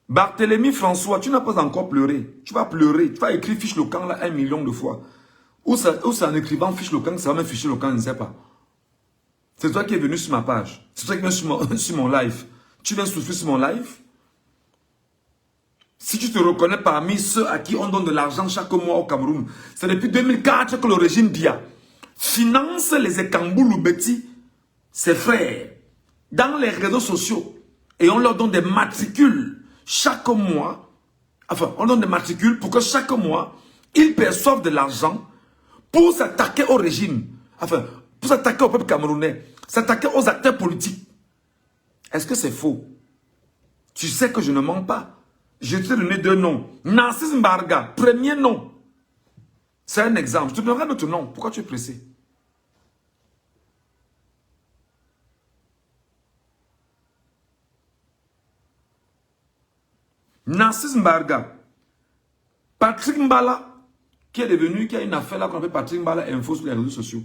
Barthélemy François, tu n'as pas encore pleuré. Tu vas pleurer. Tu vas écrire fiche le camp là 1 million de fois. Ou c'est en écrivant fiche le camp, ça va même ficher le camp, je ne sais pas. C'est toi qui es venu sur ma page. C'est toi qui es venu sur mon live. Tu viens souffrir sur mon live. Si tu te reconnais parmi ceux à qui on donne de l'argent chaque mois au Cameroun, c'est depuis 2004 que le régime Biya finance les Ekambou Loubeti, ses frères, dans les réseaux sociaux. Et on leur donne des matricules chaque mois. Enfin, on donne des matricules pour que chaque mois, ils perçoivent de l'argent pour s'attaquer au régime. Enfin, pour s'attaquer au peuple camerounais, s'attaquer aux acteurs politiques. Est-ce que c'est faux? Tu sais que je ne mens pas. Je t'ai donné 2 noms. Narcisse Mbarga, premier nom. C'est un exemple. Je te donnerai d'autres noms. Pourquoi tu es pressé? Narcisse Mbarga. Patrick Mbala, qui est devenu, qui a une affaire là qu'on appelle Patrick Mbala Info sur les réseaux sociaux.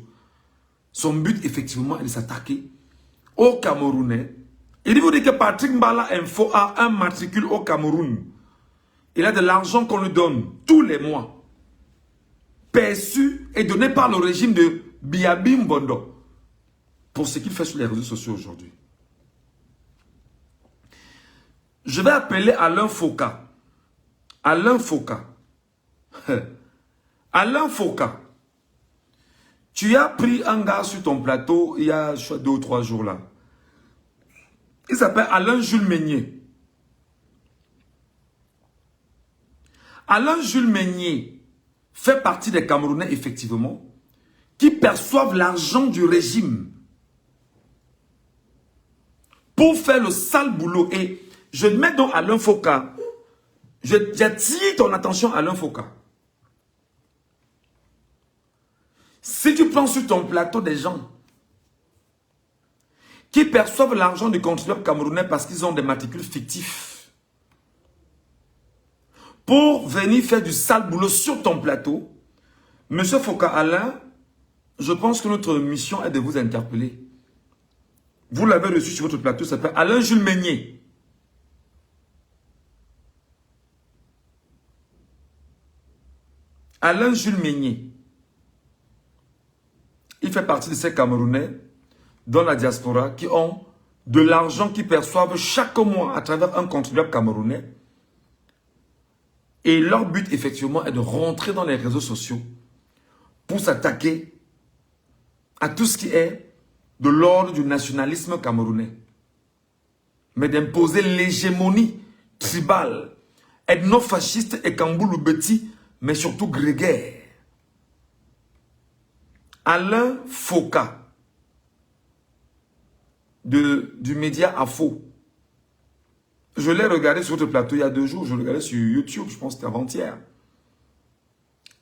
Son but, effectivement, est de s'attaquer aux Camerounais. Il vous dit que Patrick Mbala Info a un matricule au Cameroun. Il a de l'argent qu'on lui donne tous les mois. Perçu et donné par le régime de Biabi Mbondo. Pour ce qu'il fait sur les réseaux sociaux aujourd'hui. Je vais appeler Alain Foka. Alain Foka. Alain Foka. Tu as pris un gars sur ton plateau il y a 2 ou 3 jours là. Il s'appelle Alain Jules Meignier. Alain Jules Meignier fait partie des Camerounais, effectivement, qui perçoivent l'argent du régime pour faire le sale boulot. Et je mets donc Alain Foka, j'attire ton attention Alain Foka. Si tu prends sur ton plateau des gens qui perçoivent l'argent du contribuable camerounais parce qu'ils ont des matricules fictifs pour venir faire du sale boulot sur ton plateau, Monsieur Foka Alain, je pense que notre mission est de vous interpeller. Vous l'avez reçu sur votre plateau, ça s'appelle Alain Jules Meignier. Alain Jules Meignier. Il fait partie de ces Camerounais dans la diaspora qui ont de l'argent qu'ils perçoivent chaque mois à travers un contribuable camerounais. Et leur but, effectivement, est de rentrer dans les réseaux sociaux pour s'attaquer à tout ce qui est de l'ordre du nationalisme camerounais. Mais d'imposer l'hégémonie tribale, ethno-fasciste et Kamboulou-Beti, mais surtout grégaire. Alain Foka, du média Afo. Je l'ai regardé sur votre plateau il y a 2 jours, je l'ai regardé sur YouTube, je pense que c'était avant-hier.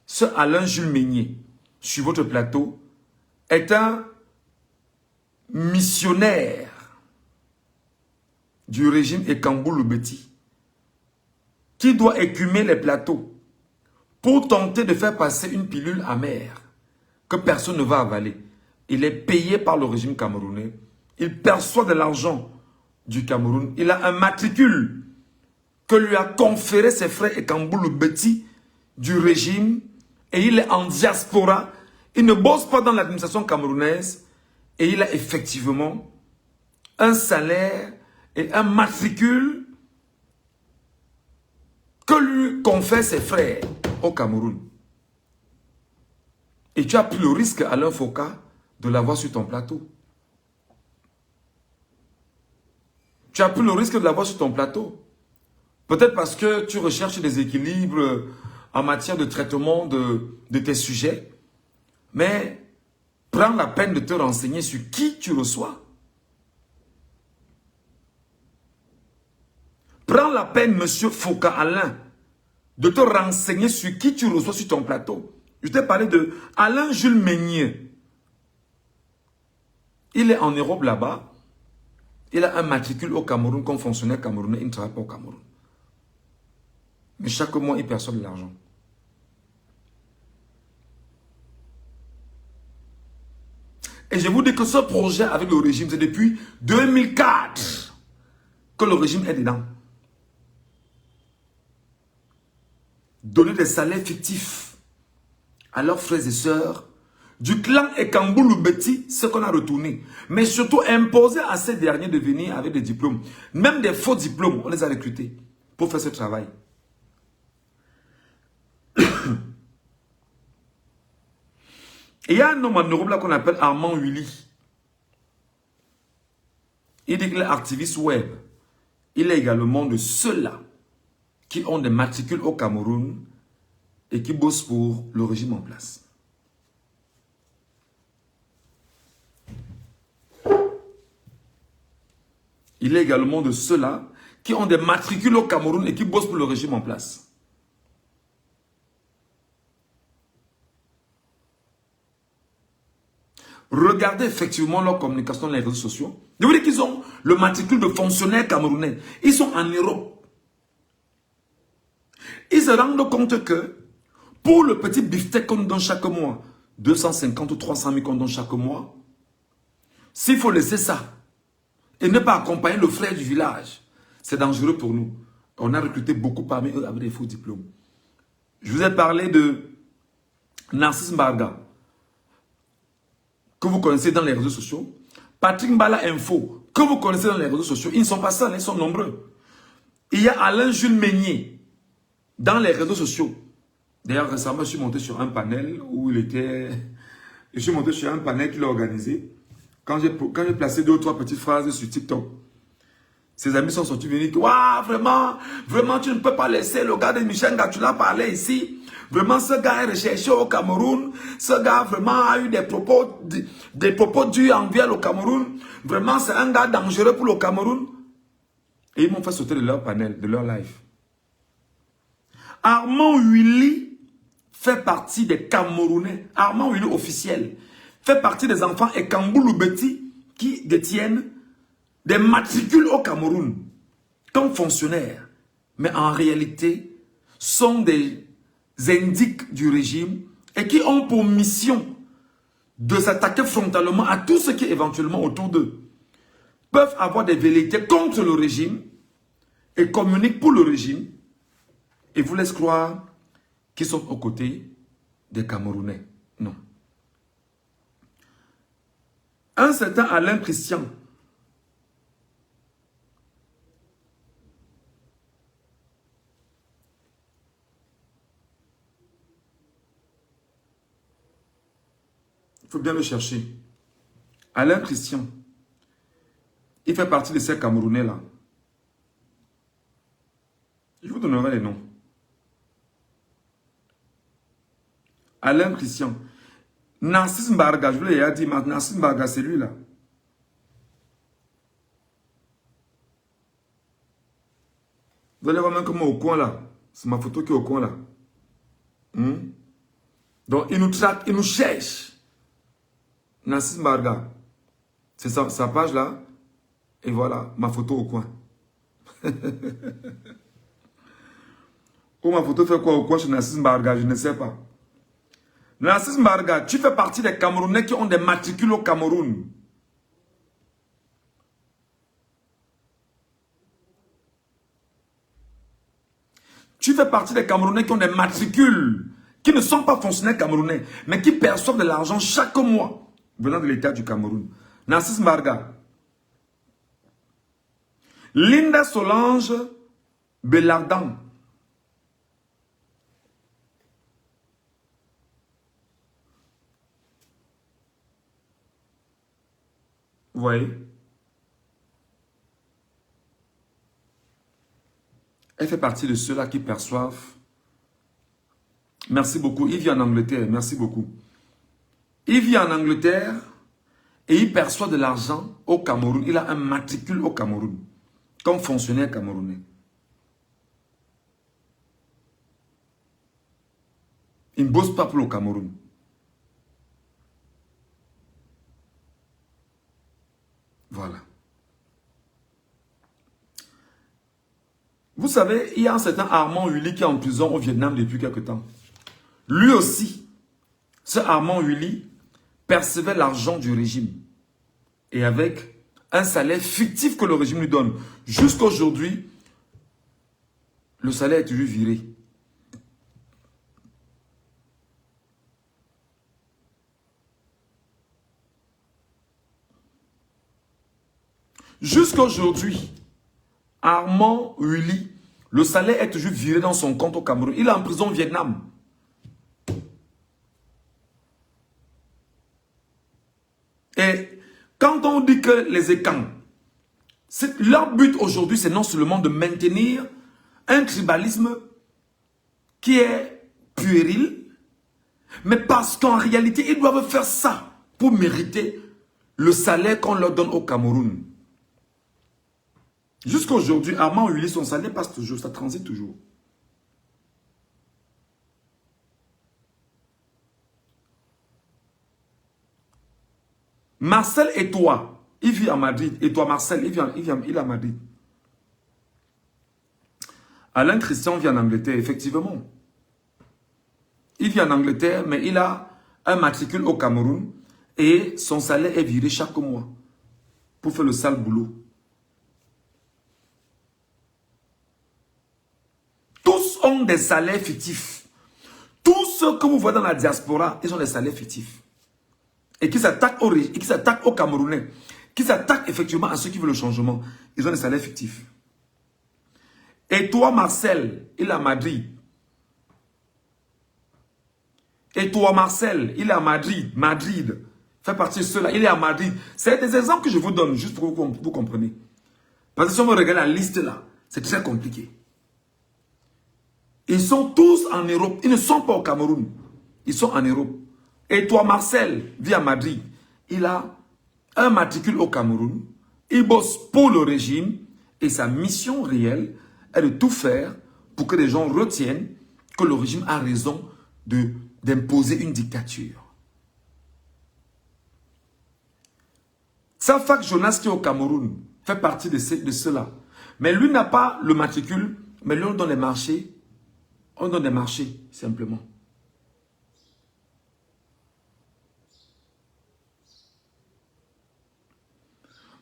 Ce Alain Jules Meignier, sur votre plateau, est un missionnaire du régime Ekamboulou-Beti qui doit écumer les plateaux pour tenter de faire passer une pilule amère que personne ne va avaler. Il est payé par le régime camerounais. Il perçoit de l'argent du Cameroun. Il a un matricule que lui a conféré ses frères Ekamboulou-Beti du régime et il est en diaspora. Il ne bosse pas dans l'administration camerounaise et il a effectivement un salaire et un matricule que lui confèrent ses frères au Cameroun. Et tu as pris le risque, Alain Foka, de l'avoir sur ton plateau. Tu as pris le risque de l'avoir sur ton plateau. Peut-être parce que tu recherches des équilibres en matière de traitement de tes sujets. Mais prends la peine de te renseigner sur qui tu reçois. Prends la peine, Monsieur Foka Alain, de te renseigner sur qui tu reçois sur ton plateau. Je t'ai parlé de Alain Jules Meignier. Il est en Europe là-bas. Il a un matricule au Cameroun comme fonctionnaire camerounais. Il ne travaille pas au Cameroun. Mais chaque mois, il perçoit de l'argent. Et je vous dis que ce projet avec le régime, c'est depuis 2004 que le régime est dedans. Donner des salaires fictifs à leurs frères et sœurs du clan Ekamboulou-Beti, ce qu'on a retourné. Mais surtout imposer à ces derniers de venir avec des diplômes. Même des faux diplômes, on les a recrutés pour faire ce travail. Et il y a un homme en Europe là qu'on appelle Armand Willy. Il dit qu'il est activiste web. Il est également de ceux-là qui ont des matricules au Cameroun et qui bossent pour le régime en place. Il est également de ceux-là qui ont des matricules au Cameroun et qui bossent pour le régime en place. Regardez effectivement leur communication dans les réseaux sociaux. Je vous dis qu'ils ont le matricule de fonctionnaires camerounais. Ils sont en Europe. Ils se rendent compte que pour le petit beefsteak qu'on donne chaque mois, 250 ou 300 000 qu'on donne chaque mois, s'il faut laisser ça et ne pas accompagner le frère du village, c'est dangereux pour nous. On a recruté beaucoup parmi eux avec des faux diplômes. Je vous ai parlé de Narcisse Mbarga, que vous connaissez dans les réseaux sociaux. Patrick Mbala Info, que vous connaissez dans les réseaux sociaux. Ils ne sont pas seuls, ils sont nombreux. Il y a Alain Jules Meignier dans les réseaux sociaux. D'ailleurs, récemment, je suis monté sur un panel où il était... Je suis monté sur un panel qu'il a organisé. Quand j'ai placé 2 ou 3 petites phrases sur TikTok, Ses amis sont sortis venir que, waouh, vraiment, vraiment, tu ne peux pas laisser le gars de Michenga, tu l'as parlé ici. Vraiment, ce gars est recherché au Cameroun. Ce gars, vraiment, a eu des propos durs envers le Cameroun. Vraiment, c'est un gars dangereux pour le Cameroun. Et ils m'ont fait sauter de leur panel, de leur live. Armand Willy fait partie des Camerounais. Armand Willy officiel fait partie des enfants et Kambouloubeti qui détiennent des matricules au Cameroun comme fonctionnaires. Mais en réalité, sont des indiques du régime et qui ont pour mission de s'attaquer frontalement à tout ce qui est éventuellement autour d'eux. Peuvent avoir des velléités contre le régime et communiquent pour le régime et vous laissent croire qu'ils sont aux côtés des Camerounais. Non. Un certain Alain Christian il faut bien le chercher. Alain Christian. Il fait partie de ces Camerounais-là. Je vous donnerai les noms. Alain Christian. Narcisse Mbarga, je vous l'ai déjà dit, Narcisse Mbarga, c'est lui là. Vous allez voir même comment au coin là. C'est ma photo qui est au coin là. Donc il nous traque, il nous cherche. Narcisse Mbarga. C'est sa page là. Et voilà, ma photo au coin. Oh, ma photo fait quoi au coin chez Narcisse Mbarga? Je ne sais pas. Narcisse Mbarga, tu fais partie des Camerounais qui ont des matricules au Cameroun. Tu fais partie des Camerounais qui ont des matricules, qui ne sont pas fonctionnaires camerounais, mais qui perçoivent de l'argent chaque mois venant de l'État du Cameroun. Narcisse Mbarga. Linda Solange Bellardan. Vous voyez? Elle fait partie de ceux-là qui perçoivent. Merci beaucoup. Il vit en Angleterre. Merci beaucoup. Il vit en Angleterre et il perçoit de l'argent au Cameroun. Il a un matricule au Cameroun comme fonctionnaire camerounais. Il ne bosse pas pour le Cameroun. Voilà. Vous savez, il y a un certain Armand Willy qui est en prison au Vietnam depuis quelque temps. Lui aussi, ce Armand Willy percevait l'argent du régime. Et avec un salaire fictif que le régime lui donne. Jusqu'à aujourd'hui, le salaire est toujours viré. Jusqu'à aujourd'hui, Armand Willy, le salaire est toujours viré dans son compte au Cameroun. Il est en prison au Vietnam. Et quand on dit que les écans, leur but aujourd'hui, c'est non seulement de maintenir un tribalisme qui est puéril, mais parce qu'en réalité, ils doivent faire ça pour mériter le salaire qu'on leur donne au Cameroun. Jusqu'à aujourd'hui, Armand Willy, son salaire passe toujours, ça transite toujours. Marcel et toi, il vit à Madrid. Et toi, Marcel, il est à Madrid. Alain Christian vit en Angleterre, effectivement. Il vit en Angleterre, mais il a un matricule au Cameroun et son salaire est viré chaque mois pour faire le sale boulot. Tous ont des salaires fictifs. Tous ceux que vous voyez dans la diaspora, ils ont des salaires fictifs. Et qui s'attaquent aux Camerounais, qui s'attaquent effectivement à ceux qui veulent le changement, ils ont des salaires fictifs. Et toi, Marcel, il est à Madrid. Et toi, Marcel, il est à Madrid. Fait partie de ceux-là, il est à Madrid. C'est des exemples que je vous donne, juste pour que vous compreniez. Parce que si on veut regarder la liste là, c'est très compliqué. Ils sont tous en Europe. Ils ne sont pas au Cameroun. Ils sont en Europe. Et toi, Marcel, vit à Madrid. Il a un matricule au Cameroun. Il bosse pour le régime. Et sa mission réelle est de tout faire pour que les gens retiennent que le régime a raison d'imposer une dictature. Safak Jonas qui est au Cameroun fait partie de ceux-là. Mais lui n'a pas le matricule, mais lui on donne les marchés. On donne des marchés, simplement.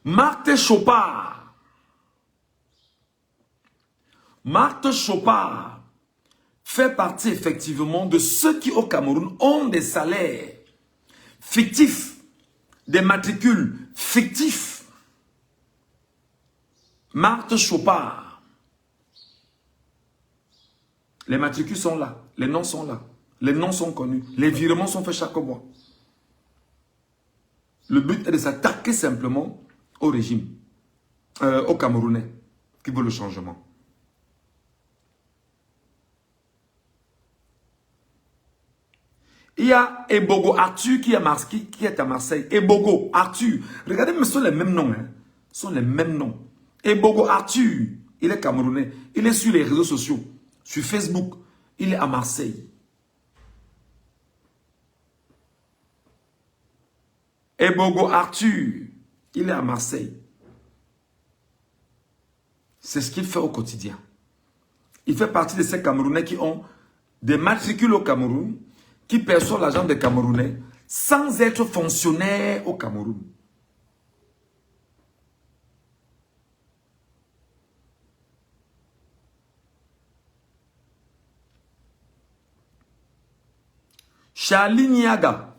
Marthe Chopard. Marthe Chopard fait partie effectivement de ceux qui au Cameroun ont des salaires fictifs, des matricules fictifs. Marthe Chopard. Les matricules sont là, les noms sont là, les noms sont connus, les virements sont faits chaque mois. Le but est de s'attaquer simplement au régime, aux Camerounais qui veulent le changement. Il y a Ebogo Arthur qui est à Marseille. Ebogo Arthur. Regardez, mais ce sont les mêmes noms. Hein. Ce sont les mêmes noms. Ebogo Arthur, il est camerounais. Il est sur les réseaux sociaux. Sur Facebook. Il est à Marseille. Ebogo Arthur, il est à Marseille. C'est ce qu'il fait au quotidien. Il fait partie de ces Camerounais qui ont des matricules au Cameroun, qui perçoivent l'argent des Camerounais sans être fonctionnaires au Cameroun. Charlie Niaga.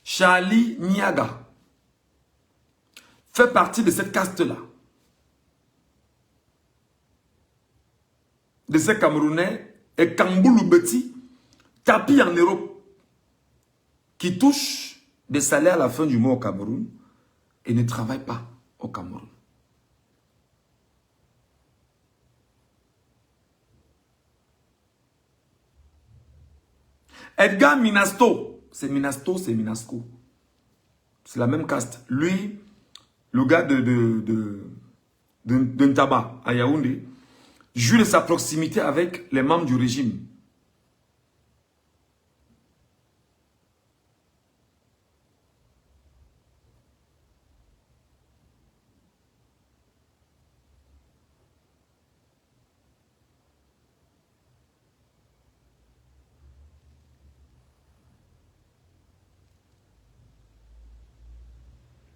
Charlie Niaga fait partie de cette caste-là. De ces Camerounais et Kamboulou Beti, tapis en Europe, qui touchent des salaires à la fin du mois au Cameroun et ne travaillent pas au Cameroun. Edgar Minasto, c'est Minasto, c'est Minasco. C'est la même caste. Lui, le gars de Ntaba, à Yaoundé, joue de sa proximité avec les membres du régime.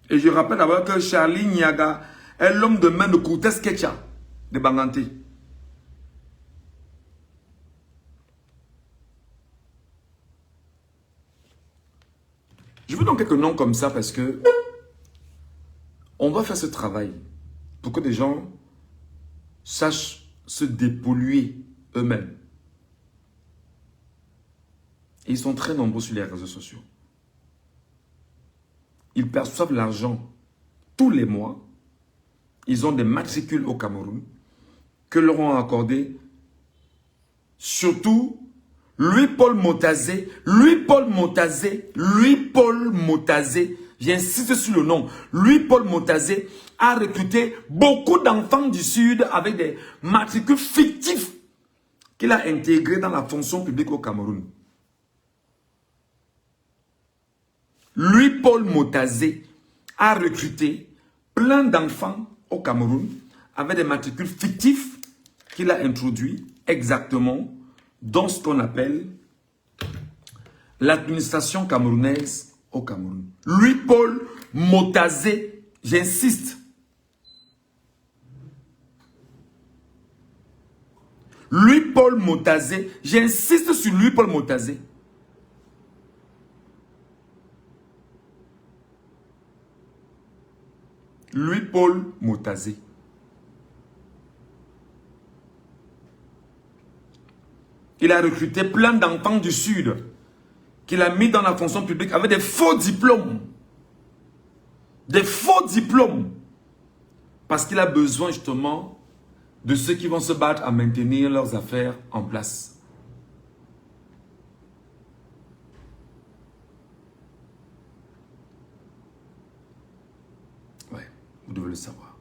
Et je rappelle d'abord que Charlie Niaga est l'homme de main de Cortés Ketcha de Banganté. Je vous donne quelques noms comme ça parce que on doit faire ce travail pour que des gens sachent se dépolluer eux-mêmes. Et ils sont très nombreux sur les réseaux sociaux. Ils perçoivent l'argent tous les mois. Ils ont des matricules au Cameroun que leur ont accordé surtout Louis-Paul Motazé, j'insiste sur le nom, Louis-Paul Motazé a recruté beaucoup d'enfants du Sud avec des matricules fictifs qu'il a intégrés dans la fonction publique au Cameroun. Louis-Paul Motazé a recruté plein d'enfants au Cameroun avec des matricules fictifs qu'il a introduits exactement dans ce qu'on appelle l'administration camerounaise au Cameroun. Louis-Paul Motazé, j'insiste. Louis-Paul Motazé, j'insiste sur Louis-Paul Motazé. Louis-Paul Motazé. Il a recruté plein d'enfants du Sud qu'il a mis dans la fonction publique avec des faux diplômes. Des faux diplômes. Parce qu'il a besoin justement de ceux qui vont se battre à maintenir leurs affaires en place. Ouais, vous devez le savoir.